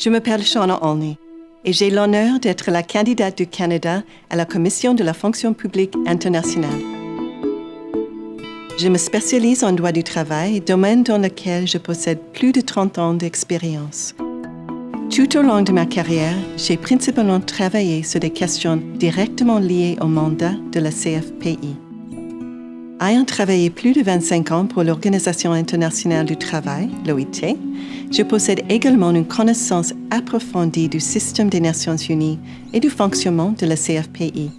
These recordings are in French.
Je m'appelle Shauna Olney et j'ai l'honneur d'être la candidate du Canada à la Commission de la fonction publique internationale. Je me spécialise en droit du travail, domaine dans lequel je possède plus de 30 ans d'expérience. Tout au long de ma carrière, j'ai principalement travaillé sur des questions directement liées au mandat de la CFPI. Ayant travaillé plus de 25 ans pour l'Organisation internationale du travail, l'OIT, je possède également une connaissance approfondie du système des Nations unies et du fonctionnement de la CFPI.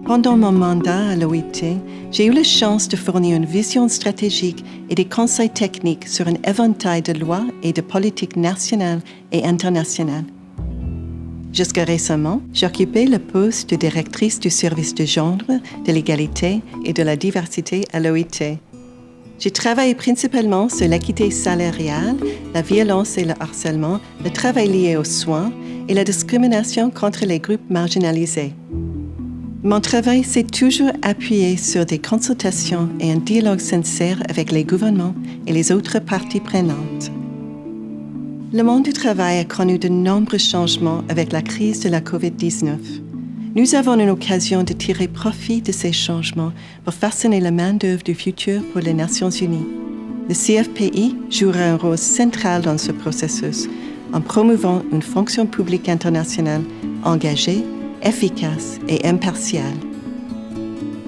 Pendant mon mandat à l'OIT, j'ai eu la chance de fournir une vision stratégique et des conseils techniques sur un éventail de lois et de politiques nationales et internationales. Jusqu'à récemment, j'occupais le poste de directrice du service de genre, de l'égalité et de la diversité à l'OIT. J'ai travaillé principalement sur l'équité salariale, la violence et le harcèlement, le travail lié aux soins et la discrimination contre les groupes marginalisés. Mon travail s'est toujours appuyé sur des consultations et un dialogue sincère avec les gouvernements et les autres parties prenantes. Le monde du travail a connu de nombreux changements avec la crise de la COVID-19. Nous avons une occasion de tirer profit de ces changements pour façonner la main-d'œuvre du futur pour les Nations unies. Le CFPI jouera un rôle central dans ce processus en promouvant une fonction publique internationale engagée, efficace et impartiale.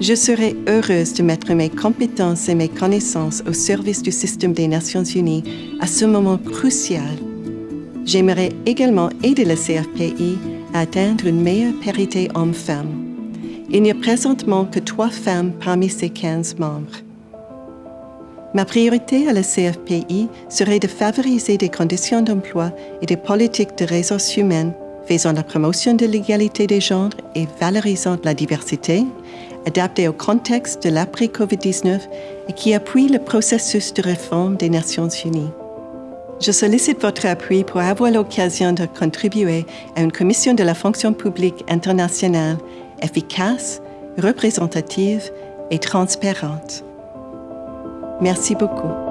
Je serai heureuse de mettre mes compétences et mes connaissances au service du système des Nations unies à ce moment crucial. J'aimerais également aider le CFPI à atteindre une meilleure parité hommes-femmes. Il n'y a présentement que 3 femmes parmi ses 15 membres. Ma priorité à la CFPI serait de favoriser des conditions d'emploi et des politiques de ressources humaines faisant la promotion de l'égalité des genres et valorisant la diversité, adaptée au contexte de l'après-COVID-19 et qui appuie le processus de réforme des Nations unies. Je sollicite votre appui pour avoir l'occasion de contribuer à une commission de la fonction publique internationale efficace, représentative et transparente. Merci beaucoup.